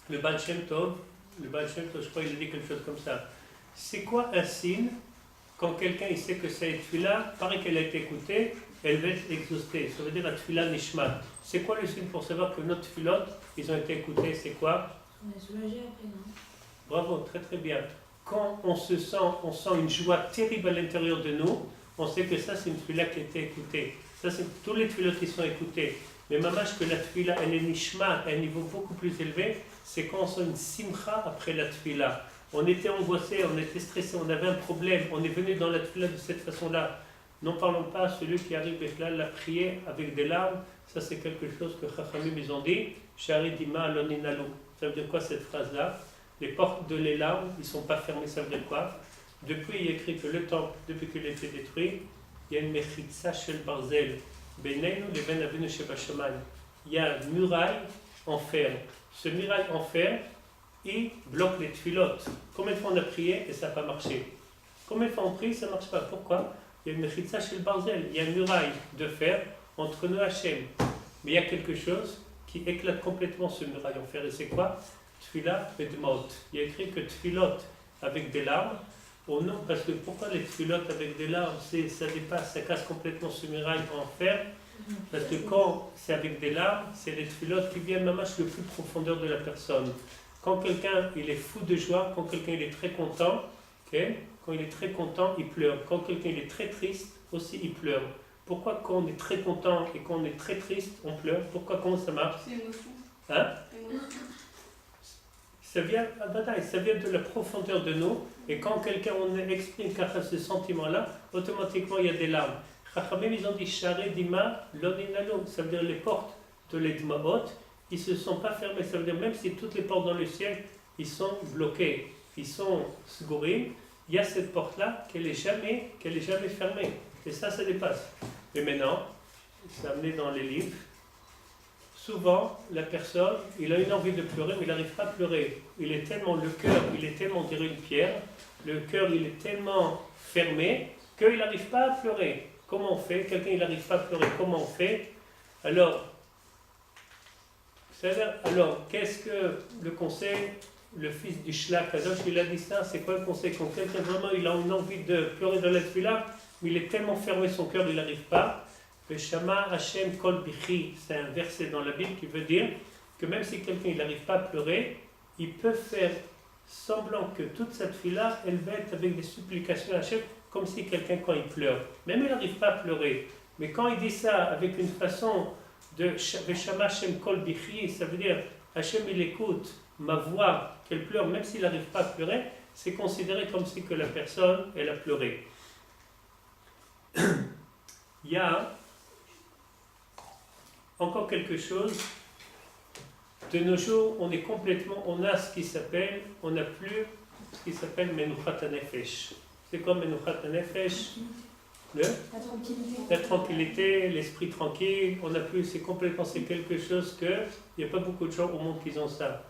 Le Baal Shem Tov, je crois qu'il a dit quelque chose comme ça. C'est quoi un signe quand quelqu'un il sait que cette tfila, pareil qu'elle a été écoutée, elle va être exhaustée. Ça veut dire la tfila nishma. C'est quoi le signe pour savoir que notre tfilot, ils ont été écoutés? C'est quoi? On est soulagé après, non? Bravo, très très bien. Quand on sent une joie terrible à l'intérieur de nous, on sait que ça c'est une tfila qui a été écoutée. Ça c'est tous les tfilot qui sont écoutés. Mais mamach que la tfila, elle est nishma à un niveau beaucoup plus élevé, c'est quand on sent une simcha après la tfila. On était angoissé, on était stressé, on avait un problème, on est venu dans la tfila de cette façon-là. N'en parlons pas à celui qui arrive avec la prière avec des larmes. Ça c'est quelque chose que Chachamim ils ont dit. Shari dima loninalo. Ça veut dire quoi cette phrase-là? Les portes de les larmes, ils ne sont pas fermées. Ça veut dire quoi? Depuis, il est écrit que le temple, depuis qu'il a été détruit, il y a une mechitza shel barzel. Beneinu leben avinu shebashamayim. Il y a une muraille en fer. Ce muraille en fer, il bloque les tfilotes. Combien de fois on a prié et ça n'a pas marché? Combien de fois on prie, ça ne marche pas? Pourquoi? Il y a une mechitza shel barzel. Il y a une muraille de fer entre nous et Hachem. Mais il y a quelque chose qui éclate complètement ce muraille en fer. Et c'est quoi? Tfila et Dmaot. Il y a écrit que tfilot avec des larmes, oh non, parce que pourquoi les tfilotes avec des larmes, ça dépasse, ça casse complètement ce muraille en fer? Parce que quand c'est avec des larmes, c'est les tfilotes qui viennent même le plus profondeur de la personne. Quand quelqu'un il est fou de joie, quand quelqu'un il est très content, okay? Quand il est très content, il pleure. Quand quelqu'un il est très triste, aussi il pleure. Pourquoi quand on est très content et quand on est très triste, on pleure? Pourquoi, comment ça marche? C'est émotion. Hein? Ça vient de la profondeur de nous, et quand quelqu'un on exprime ce sentiment-là, automatiquement il y a des larmes. Chachamim ils ont dit Share Dima Loninalo, ça veut dire les portes de l'Edmaot, ils ne se sont pas fermées, ça veut dire même si toutes les portes dans le ciel, ils sont bloqués, ils sont sgourim, il y a cette porte-là qu'elle est jamais fermée, et ça dépasse. Et maintenant, c'est amené dans les livres. Souvent, la personne, il a une envie de pleurer, mais il n'arrive pas à pleurer. Le cœur, il est tellement, on dirait une pierre, le cœur, il est tellement fermé qu'il n'arrive pas à pleurer. Comment on fait? Quelqu'un, il n'arrive pas à pleurer, comment on fait? Alors, qu'est-ce que le conseil, le fils du Shlach Kadosh, il a dit ça, c'est quoi le conseil? Quand quelqu'un, vraiment, il a une envie de pleurer dans la tefila, mais il est tellement fermé son cœur, il n'arrive pas. Shama Hashem Kol Bichi, c'est un verset dans la Bible qui veut dire que même si quelqu'un n'arrive pas à pleurer, il peut faire semblant que toute cette fille-là, elle va être avec des supplications à Hashem, comme si quelqu'un quand il pleure. Même il n'arrive pas à pleurer. Mais quand il dit ça avec une façon de Shama Hashem Kol Bichi, ça veut dire Hashem il écoute ma voix, qu'elle pleure, même s'il n'arrive pas à pleurer, c'est considéré comme si que la personne, elle a pleuré. Il y a encore quelque chose. De nos jours, on est complètement, on a ce qui s'appelle, on n'a plus ce qui s'appelle Menuchat HaNefesh. C'est quoi Menuchat HaNefesh? La tranquillité. La tranquillité, l'esprit tranquille, on n'a plus, c'est complètement, c'est quelque chose que, il n'y a pas beaucoup de gens au monde qui ont ça.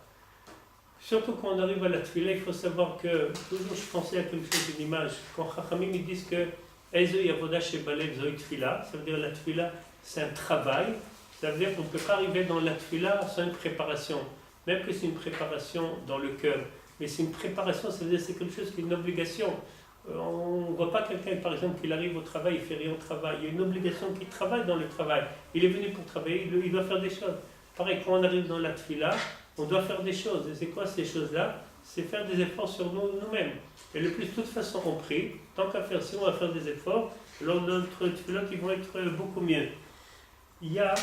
Surtout quand on arrive à la tefila, il faut savoir que, toujours je pensais à quelque chose d'une image, quand Chachamim ils disent que Ezo Yavoda Shebalev Zoï Tefila, ça veut dire la tefila c'est un travail, ça veut dire qu'on ne peut pas arriver dans la tefila sans une préparation, même que c'est une préparation dans le cœur, mais c'est une préparation, ça veut dire c'est quelque chose qui est une obligation. On ne voit pas quelqu'un, par exemple, qui arrive au travail, il fait rien au travail. Il y a une obligation qu'il travaille dans le travail. Il est venu pour travailler, il doit faire des choses. Pareil, quand on arrive dans la tefila, on doit faire des choses. Et c'est quoi ces choses-là? C'est faire des efforts sur nous-mêmes. Et le plus, de toute façon, on prie. Tant qu'à faire, si on va faire des efforts, alors notre tefila qui vont être beaucoup mieux. Il y a,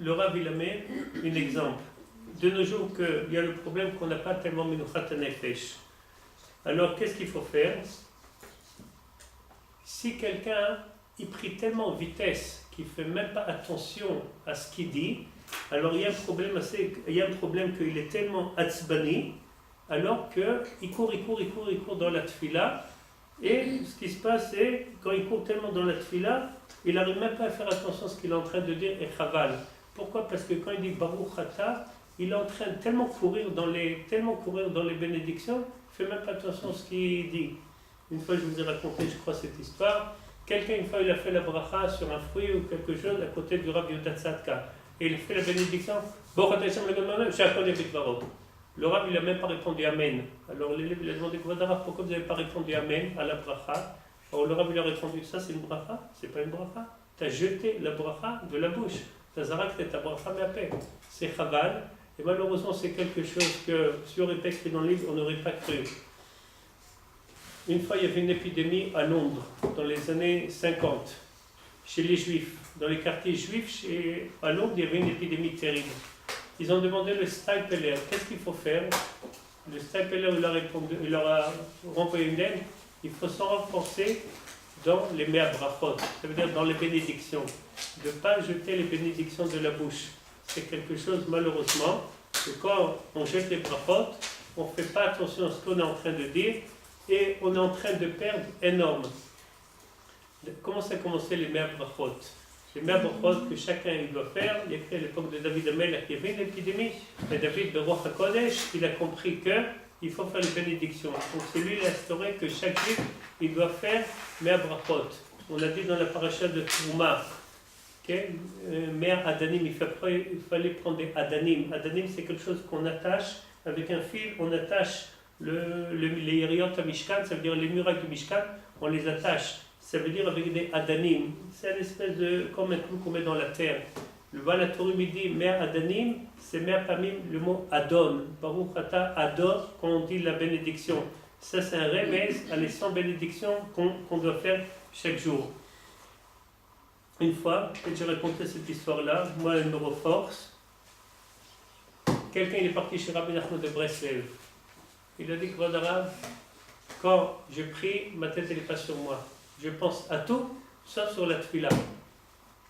le Rav il amène un exemple. De nos jours, il y a le problème qu'on n'a pas tellement Menuchat HaNefesh. Alors, qu'est-ce qu'il faut faire? Si quelqu'un, il prie tellement en vitesse qu'il ne fait même pas attention à ce qu'il dit, alors il y a un problème qu'il est tellement atzbani, alors qu'il court dans la tefila, et ce qui se passe, c'est quand il court tellement dans la tefila, il n'arrive même pas à faire attention à ce qu'il est en train de dire et chaval. Pourquoi? Parce que quand il dit Baruch Ata, il est en train de tellement courir dans les bénédictions, il ne fait même pas attention à ce qu'il dit. Une fois, je vous ai raconté, je crois, cette histoire. Quelqu'un, une fois, il a fait la bracha sur un fruit ou quelque chose à côté du Rav Yehuda Tzadka. Et il a fait la bénédiction. Le Rav, il n'a même pas répondu Amen. Alors l'élève, il a demandé pourquoi vous n'avez pas répondu Amen à la bracha? Alors le Rav, il a répondu ça, c'est une bracha? C'est pas une bracha. Tu as jeté la bracha de la bouche. Tu as zarakté ta bracha, mais à peine. C'est chaval. Et malheureusement, c'est quelque chose que, si on aurait pas écrit dans le livre, on n'aurait pas cru. Une fois, il y avait une épidémie à Londres, dans les années 50, chez les Juifs. Dans les quartiers juifs, à Londres, il y avait une épidémie terrible. Ils ont demandé le Stipler, qu'est-ce qu'il faut faire? Le Stipler, il leur a renvoyé une lettre, il faut s'en renforcer dans les Mea Brachot, ça veut dire dans les bénédictions. De ne pas jeter les bénédictions de la bouche. C'est quelque chose, malheureusement, que quand on jette les brachot, on ne fait pas attention à ce qu'on est en train de dire et on est en train de perdre énorme. Comment ça a commencé les mea brachot? Les mea brachot que chacun il doit faire, il y a écrit à l'époque de David Amel qu'il y avait une épidémie, mais David de Roi HaKodesh, il a compris qu'il faut faire les bénédictions. Donc c'est lui qui a instauré que chaque juif, il doit faire mea brachot. On a dit dans la paracha de Trouma, Mère Adanim, il fallait prendre des Adanim. Adanim, c'est quelque chose qu'on attache avec un fil, on attache les Yeriot à Mishkan, ça veut dire les murailles du Mishkan, on les attache. Ça veut dire avec des Adanim. C'est une espèce de, comme un clou qu'on met dans la terre. Le Balatorum, il dit Mère Adanim, c'est Mère Pamim, le mot Adon. Baruch Ata Adon, quand on dit la bénédiction. Ça, c'est un remède à les 100 bénédictions qu'on doit faire chaque jour. Une fois, quand j'ai raconté cette histoire-là, moi, elle me reforce. Quelqu'un il est parti chez Rabbi Nachman de Breslev. Il a dit que quand je prie, ma tête elle n'est pas sur moi. Je pense à tout, sauf sur la tefila.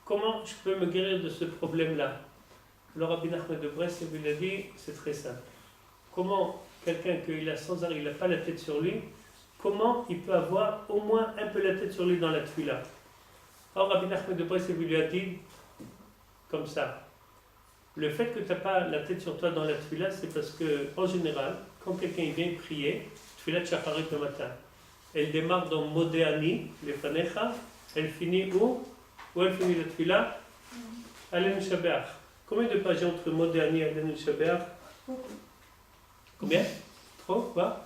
Comment je peux me guérir de ce problème-là? Le Rabbi Nachman de Breslev il a dit, c'est très simple. Comment quelqu'un qui a sans arrêt, il n'a pas la tête sur lui, comment il peut avoir au moins un peu la tête sur lui dans la tefila? Or, Rabbi Nachman de Breslev lui a dit comme ça. Le fait que tu n'as pas la tête sur toi dans la tefila, c'est parce que, en général, quand quelqu'un vient prier, tefila shacharit le matin, elle démarre dans Modéani, les Fanecha, elle finit où? Où elle finit la tefila? Alenu Shabeach. Combien de pages entre Modéani et Alenu Shabeach? Combien? Trop? Quoi?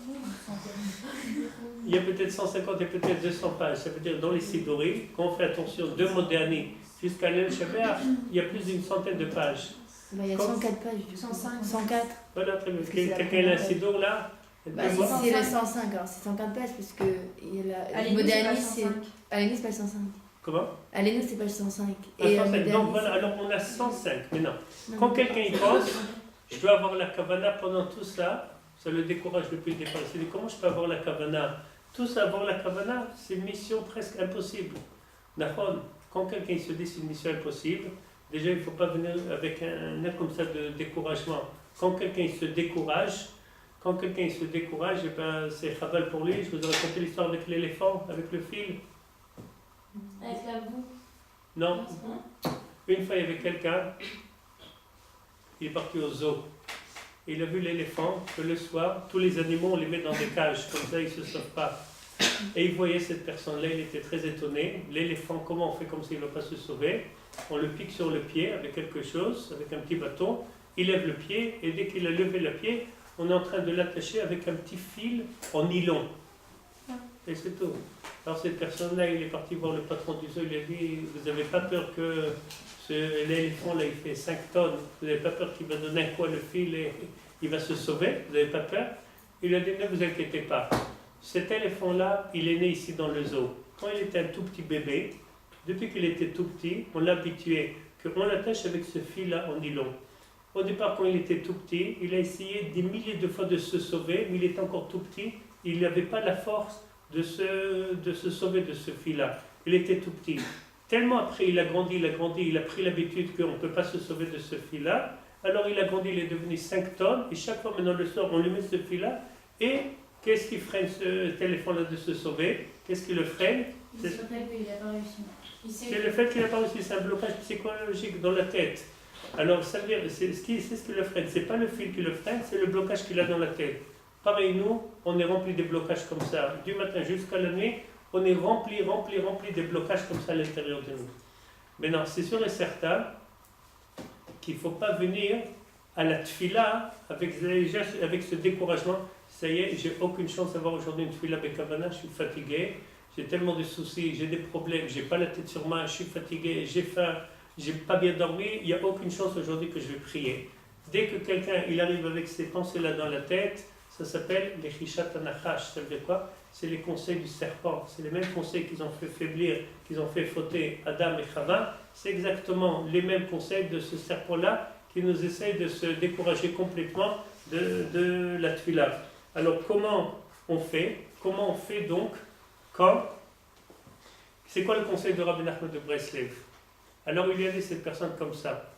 Il y a peut-être 150 et peut-être 200 pages. Ça veut dire dans les Sidori, quand on fait attention de Modéani jusqu'à Alenu Shabeach, il y a plus d'une centaine de pages. Bah, il y a 104 pages, 105. 104. Voilà, très bien. Quelqu'un a un Sidour là? Bah, c'est la 105, alors c'est 104 pages, parce que À Modéani, c'est. Alénis, c'est page 105. Comment? Alénis, c'est page 105. Et 105. Donc voilà, alors on a 105 maintenant. Quand quelqu'un y pense, je dois avoir la kavana pendant tout ça, ça le décourage depuis le départ. Il dit comment je peux avoir la kavana? Tout ça, avoir la kavana, c'est une mission presque impossible. Quand quand quelqu'un il se dit c'est une mission impossible, déjà il ne faut pas venir avec un air comme ça de découragement. Quand quelqu'un il se décourage, eh ben, c'est chabal pour lui. Je vous ai raconté l'histoire avec l'éléphant, avec le fil. Avec la boue. Non, Non, c'est bon. une fois il y avait quelqu'un, il est parti au zoo. Il a vu l'éléphant que le soir, tous les animaux, on les met dans des cages, comme ça ils ne se sauvent pas. Et il voyait cette personne-là, il était très étonné. L'éléphant, comment on fait comme s'il ne va pas se sauver? On le pique sur le pied avec quelque chose, avec un petit bâton. Il lève le pied, et dès qu'il a levé le pied, on est en train de l'attacher avec un petit fil en nylon. Et c'est tout. Alors cette personne-là, il est parti voir le patron du zoo, il lui a dit, vous n'avez pas peur que l'éléphant-là, il fait 5 tonnes, vous n'avez pas peur qu'il va donner un coup à le fil et il va se sauver, vous n'avez pas peur? Il lui a dit, ne vous inquiétez pas. Cet éléphant-là, il est né ici dans le zoo. Quand il était un tout petit bébé, depuis qu'il était tout petit, on l'a habitué qu'on l'attache avec ce fil-là en nylon. Au départ, quand il était tout petit, il a essayé des milliers de fois de se sauver, mais il était encore tout petit, il n'avait pas la force de se sauver de ce fil-là. Il était tout petit. Tellement après, il a grandi, il a pris l'habitude qu'on ne peut pas se sauver de ce fil-là. Alors il a grandi, il est devenu 5 tonnes, et chaque fois maintenant le soir, on lui met ce fil-là, et qu'est-ce qui freine cet éléphant-là de se sauver? Qu'est-ce qui le freine? Il se rappelle qu'il n'a pas réussi. C'est le fait qu'il n'a pas réussi, c'est un blocage psychologique dans la tête. Alors ça veut dire, c'est ce qui le freine, c'est pas le fil qui le freine, c'est le blocage qu'il a dans la tête. Pareil, nous, on est rempli de blocages comme ça. Du matin jusqu'à la nuit, on est rempli des blocages comme ça à l'intérieur de nous. Maintenant, c'est sûr et certain qu'il ne faut pas venir à la tfila avec ce découragement. Ça y est, j'ai aucune chance d'avoir aujourd'hui une tfila bekavana, je suis fatigué, j'ai tellement de soucis, j'ai des problèmes, j'ai pas la tête sur moi, je suis fatigué, j'ai faim, j'ai pas bien dormi, il n'y a aucune chance aujourd'hui que je vais prier. Dès que quelqu'un il arrive avec ces pensées-là dans la tête, ça s'appelle les chishat anachash. Ça veut dire quoi? C'est les conseils du serpent. C'est les mêmes conseils qu'ils ont fait faiblir, qu'ils ont fait fauter Adam et Chava. C'est exactement les mêmes conseils de ce serpent-là qui nous essaye de se décourager complètement de la tfila. Alors comment on fait? Comment on fait donc quand... C'est quoi le conseil de Rabbi Nachman de Breslev? Alors il y avait cette personne comme ça.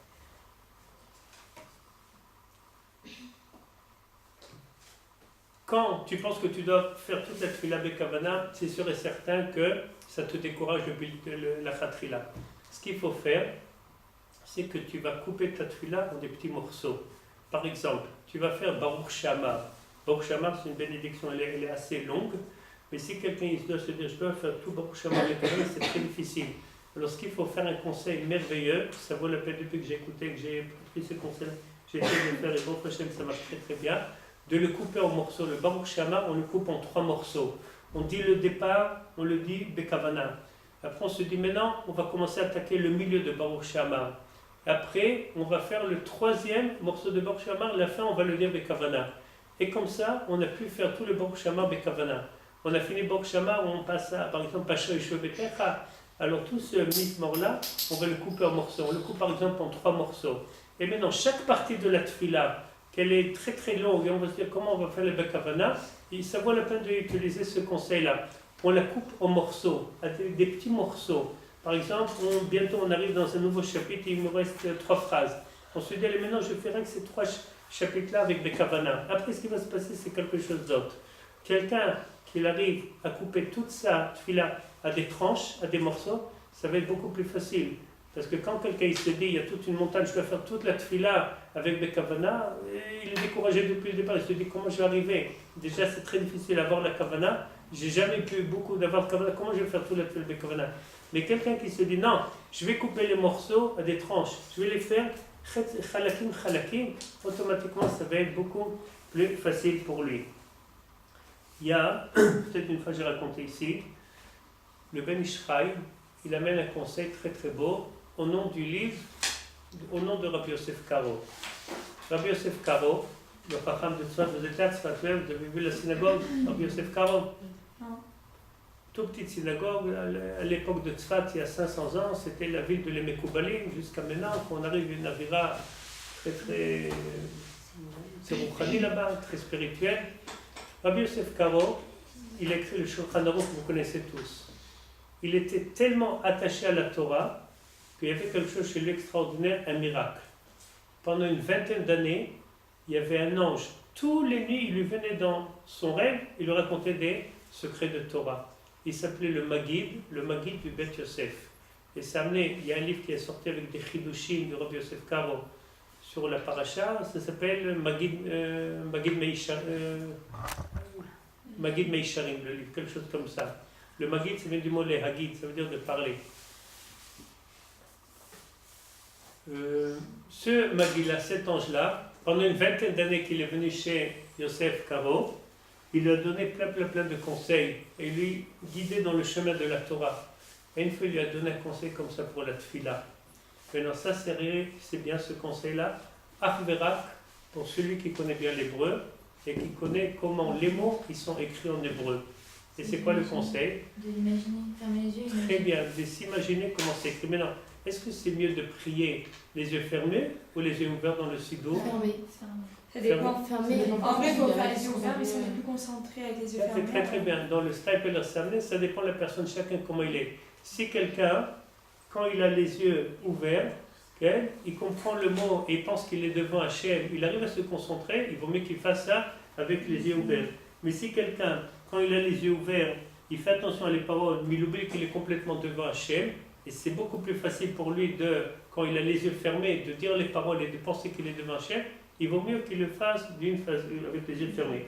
Quand tu penses que tu dois faire toute la tfila bekavana, c'est sûr et certain que ça te décourage depuis la khatrila. Ce qu'il faut faire, c'est que tu vas couper ta tfila en des petits morceaux. Par exemple, tu vas faire Baruch Shamar. Baruch Shamar, c'est une bénédiction, elle est assez longue, mais si quelqu'un doit se dire je dois faire tout Baruch Shamar bekavana, c'est très difficile. Alors ce qu'il faut faire, un conseil merveilleux, ça vaut la peine depuis que j'ai écouté, que j'ai pris ce conseil, j'ai essayé de le faire et bon prochain, ça marche très très bien. De le couper en morceaux. Le Baruch Shama, on le coupe en 3 morceaux. On dit le départ, on le dit Bekavana. Après, on se dit maintenant, on va commencer à attaquer le milieu de Baruch Shama. Après, on va faire le 3e morceau de Baruch Shama. La fin, on va le dire Bekavana. Et comme ça, on a pu faire tout le Baruch Shama Bekavana. On a fini Baruch Shama, on passe à, par exemple, Pacha et Betecha. Alors, tout ce mismor-là, on va le couper en morceaux. On le coupe, par exemple, en 3 morceaux. Et maintenant, chaque partie de la tfila, qu'elle est très très longue, et on va se dire comment on va faire le Bekavana, et ça vaut la peine d'utiliser ce conseil-là. On la coupe en morceaux, à des petits morceaux. Par exemple, bientôt on arrive dans un nouveau chapitre, et il nous reste 3 phrases. On se dit, allez, maintenant je ferai que ces 3 chapitres-là avec Bekavana. Après, ce qui va se passer, c'est quelque chose d'autre. Quelqu'un qui arrive à couper toute sa tfila à des tranches, à des morceaux, ça va être beaucoup plus facile. Parce que quand quelqu'un se dit, il y a toute une montagne, je dois faire toute la tfila avec Bekavana, il est découragé depuis le départ, il se dit comment je vais arriver? Déjà c'est très difficile d'avoir la kavana, j'ai jamais pu beaucoup d'avoir kavana, comment je vais faire toute la tfila Bekavana? Mais quelqu'un qui se dit non, je vais couper les morceaux à des tranches, je vais les faire khalakim khalakim, automatiquement ça va être beaucoup plus facile pour lui. Il y a, peut-être une fois j'ai raconté ici, le Ben Ishraï, il amène un conseil très très beau au nom du livre, au nom de Rabbi Yosef Karo. Rabbi Yosef Karo, le Chacham de Tzfat, vous êtes là, Tzfat, vous avez vu la synagogue, Rabbi Yosef Karo? Non. Toute petite synagogue, à l'époque de Tzfat, il y a 500 ans, c'était la ville de l'Emekoubalim, jusqu'à maintenant, qu'on arrive à une avira très très... c'est rouchani là-bas, très spirituel. Rabbi Yosef Karo, il a écrit le Shulchan Aruch que vous connaissez tous. il était tellement attaché à la Torah qu'il y avait quelque chose chez lui extraordinaire, un miracle. Pendant une vingtaine d'années, il y avait un ange. Tous les nuits, il lui venait dans son rêve, il lui racontait des secrets de Torah. Il s'appelait le Maguid du Beth Yosef. Et ça amenait, il y a un livre qui est sorti avec des chidushim du Rabbi Yosef Karo sur la paracha, ça s'appelle Maguid Meisharim, le livre, quelque chose comme ça. Le Maguid, ça vient du mot les Hagid, ça veut dire de parler. Ce Maguid-là, cet ange-là, pendant une vingtaine d'années qu'il est venu chez Yosef Karo, il lui a donné plein de conseils et lui guidé dans le chemin de la Torah. Et une fois, il lui a donné un conseil comme ça pour la tfila. Maintenant, ça, c'est bien ce conseil-là. Achverak, pour celui qui connaît bien l'hébreu et qui connaît comment les mots qui sont écrits en hébreu. Et c'est quoi le conseil? De l'imaginer, fermer les yeux. Très bien, de s'imaginer comment c'est écrit. Maintenant, est-ce que c'est mieux de prier les yeux fermés ou les yeux ouverts dans le sido? Fermé. Ça dépend. Fermé. En vrai, il faut faire les yeux ouverts, mais si on est plus concentré avec les yeux Ça, fermés. c'est très bien. Dans le Stapler Samne, ça dépend de la personne, chacun comment il est. Si quelqu'un, quand il a les yeux ouverts, il comprend le mot et il pense qu'il est devant Hachem, il arrive à se concentrer, il vaut mieux qu'il fasse ça avec les yeux ouverts. Mais si quelqu'un, quand il a les yeux ouverts, il fait attention à les paroles, mais il oublie qu'il est complètement devant Hachem, et c'est beaucoup plus facile pour lui, quand il a les yeux fermés, de dire les paroles et de penser qu'il est devant Hachem, il vaut mieux qu'il le fasse avec les yeux fermés.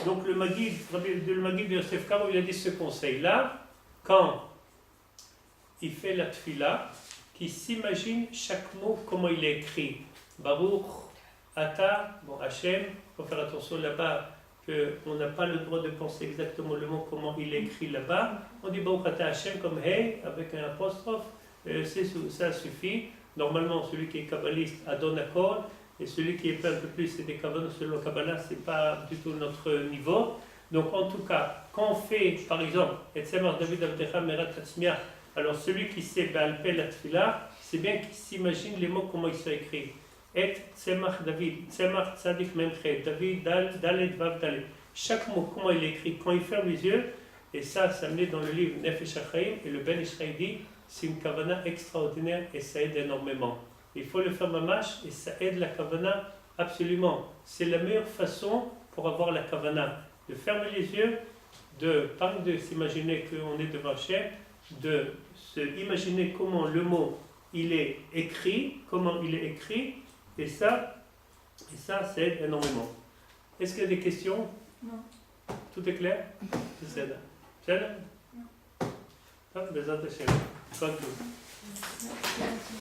Donc le Maguid de Yosef Karo, il a dit ce conseil-là, quand il fait la tfila, qu'il s'imagine chaque mot, comment il est écrit. Baruch, Ata, bon, Hachem, il faut faire attention là-bas, qu'on n'a pas le droit de penser exactement le mot, comment il est écrit là-bas. On dit Baruch Ata Hachem comme Hey, avec un apostrophe, ça suffit. Normalement, celui qui est kabbaliste adonne accord, et celui qui est un peu plus, c'est des kabbalah, selon Kabbalah, c'est pas du tout notre niveau. Donc en tout cas, quand on fait, par exemple, Et Tzemach David Avdecha Merat Tatzmiach, alors celui qui sait Baalpé la Tfila, c'est bien qu'il s'imagine les mots, comment ils sont écrits. Et Tzemach David, Tzemach Tzadik Memchet, David Dalet Vav Dalet. Chaque mot, comment il est écrit, quand il ferme les yeux, et ça met dans le livre Nefesh HaChaim, et le Ben Israël dit, c'est une kavana extraordinaire et ça aide énormément. Il faut le faire mamash et ça aide la kavana absolument. C'est la meilleure façon pour avoir la kavana. De fermer les yeux, pas de s'imaginer qu'on est devant Hachem, de se imaginer comment le mot il est écrit, et ça aide énormément. Est-ce qu'il y a des questions? Non. Tout est clair? C'est ça. C'est ça? Bezat Hashem. Pas de tout.